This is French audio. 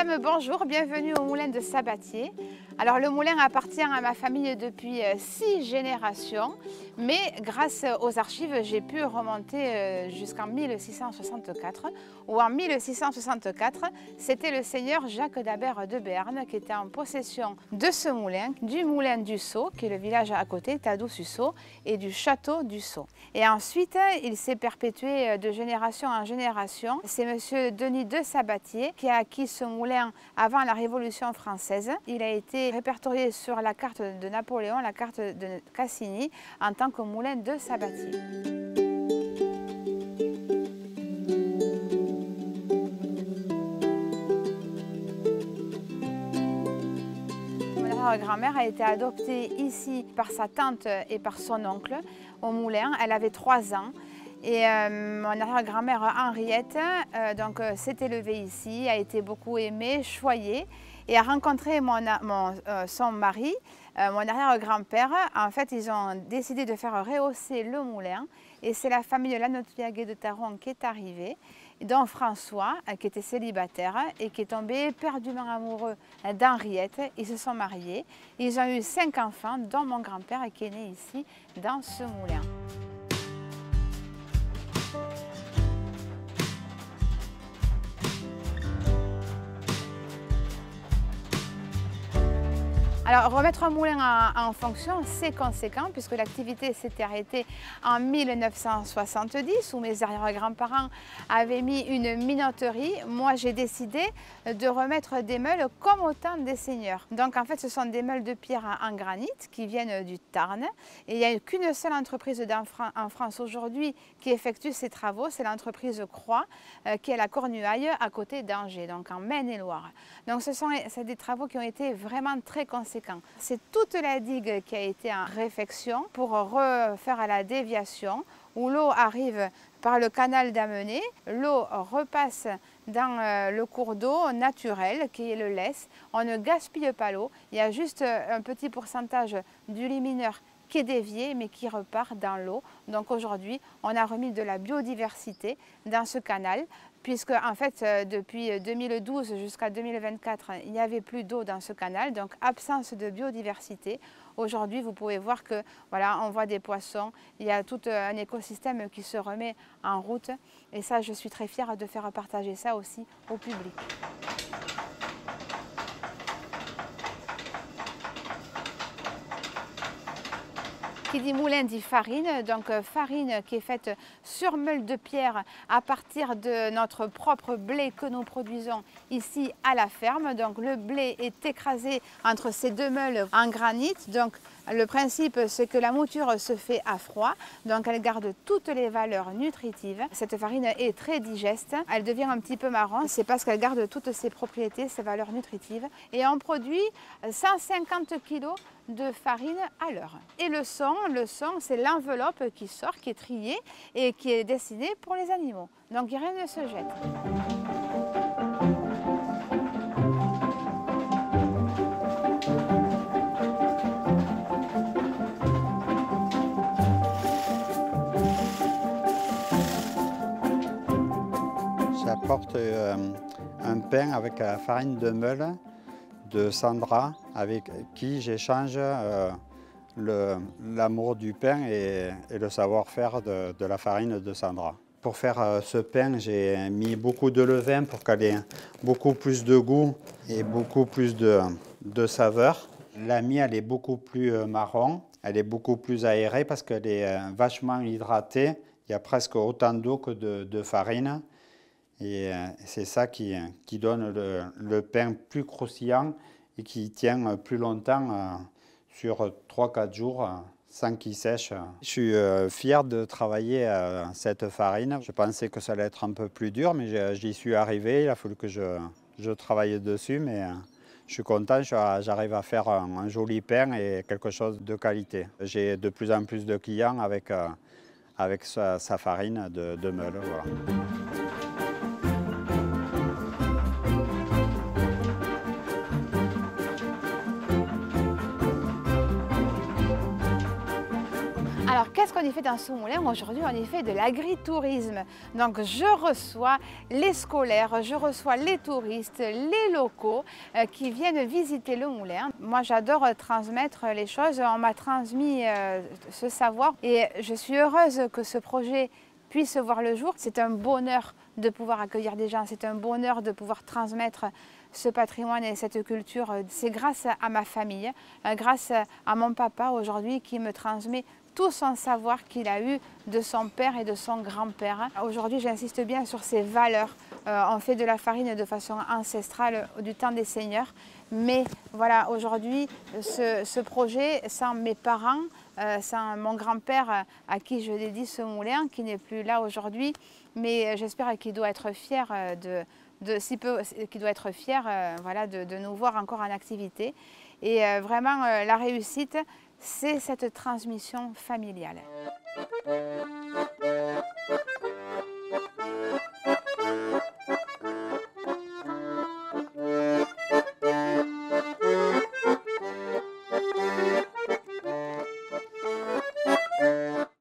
Madame, bonjour, bienvenue au moulin de Sabatier. Alors le moulin appartient à ma famille depuis 6 générations, mais grâce aux archives, j'ai pu remonter jusqu'en 1664, où en 1664, c'était le seigneur Jacques d'Habert de Béarn qui était en possession de ce moulin, du moulin du Sceau, qui est le village à côté, Tadoux-Sus-Sceau, et du château du Sceau. Et ensuite, il s'est perpétué de génération en génération. C'est monsieur Denis de Sabatier qui a acquis ce moulin avant la Révolution française. Il a été répertorié sur la carte de Napoléon, la carte de Cassini, en tant que moulin de Sabatier. Ma grand-mère a été adoptée ici par sa tante et par son oncle au moulin. Elle avait 3 ans. Et mon arrière-grand-mère Henriette s'est élevée ici, a été beaucoup aimée, choyée et a rencontré son mari, mon arrière-grand-père. En fait, ils ont décidé de faire rehausser le moulin et c'est la famille de Lanotuaguet de Taron qui est arrivée, dont François, qui était célibataire et qui est tombé éperdument amoureux d'Henriette. Ils se sont mariés. Ils ont eu 5 enfants, dont mon grand-père qui est né ici dans ce moulin. Alors, remettre un moulin en fonction, c'est conséquent puisque l'activité s'était arrêtée en 1970 où mes arrière-grands-parents avaient mis une minoterie. Moi, j'ai décidé de remettre des meules comme au temps des seigneurs. Donc, en fait, ce sont des meules de pierre en granit qui viennent du Tarn. Et il n'y a qu'une seule entreprise en France aujourd'hui qui effectue ces travaux, c'est l'entreprise Croix, qui est à la Cornuaille, à côté d'Angers, donc en Maine-et-Loire. Donc, c'est des travaux qui ont été vraiment très conséquents. C'est toute la digue qui a été en réfection pour refaire la déviation où l'eau arrive par le canal d'Amenet, l'eau repasse dans le cours d'eau naturel qui est le Lesse. On ne gaspille pas l'eau, il y a juste un petit pourcentage du lit mineur qui est dévié mais qui repart dans l'eau. Donc aujourd'hui, on a remis de la biodiversité dans ce canal puisque en fait depuis 2012 jusqu'à 2024, il n'y avait plus d'eau dans ce canal, donc absence de biodiversité. Aujourd'hui, vous pouvez voir que voilà, on voit des poissons, il y a tout un écosystème qui se remet en route et ça, je suis très fière de faire partager ça aussi au public. Qui dit moulin dit farine, donc farine qui est faite sur meule de pierre à partir de notre propre blé que nous produisons ici à la ferme. Donc le blé est écrasé entre ces 2 meules en granit. Donc le principe c'est que la mouture se fait à froid, donc elle garde toutes les valeurs nutritives. Cette farine est très digeste, elle devient un petit peu marron, c'est parce qu'elle garde toutes ses propriétés, ses valeurs nutritives. Et on produit 150 kg de farine à l'heure. Et le son c'est l'enveloppe qui sort, qui est triée et qui est destinée pour les animaux. Donc rien ne se jette. J'apporte un pain avec la farine de meule de Sandra, avec qui j'échange l'amour du pain et le savoir-faire de la farine de Sandra. Pour faire ce pain, j'ai mis beaucoup de levain pour qu'elle ait beaucoup plus de goût et beaucoup plus de saveur. La mie, elle est beaucoup plus marron, elle est beaucoup plus aérée parce qu'elle est vachement hydratée. Il y a presque autant d'eau que de farine. Et c'est ça qui donne le pain plus croustillant et qui tient plus longtemps sur 3-4 jours sans qu'il sèche. Je suis fier de travailler cette farine. Je pensais que ça allait être un peu plus dur, mais j'y suis arrivé. Il a fallu que je travaille dessus, mais je suis content. J'arrive à faire un joli pain et quelque chose de qualité. J'ai de plus en plus de clients avec sa farine de meule. Voilà. Alors, qu'est-ce qu'on y fait dans ce moulin? Aujourd'hui, on y fait de l'agritourisme. Donc, je reçois les scolaires, je reçois les touristes, les locaux qui viennent visiter le moulin. Moi, j'adore transmettre les choses. On m'a transmis ce savoir et je suis heureuse que ce projet puisse voir le jour. C'est un bonheur de pouvoir accueillir des gens, c'est un bonheur de pouvoir transmettre ce patrimoine et cette culture. C'est grâce à ma famille, grâce à mon papa aujourd'hui qui me transmet tout son savoir qu'il a eu de son père et de son grand-père. Aujourd'hui, j'insiste bien sur ces valeurs. On fait de la farine de façon ancestrale du temps des seigneurs. Mais voilà, aujourd'hui, ce projet, sans mes parents, sans mon grand-père à qui je dédie ce moulin, qui n'est plus là aujourd'hui, mais j'espère qu'il doit être fier qu'il doit être fier voilà, de nous voir encore en activité. Et vraiment, la réussite, c'est cette transmission familiale.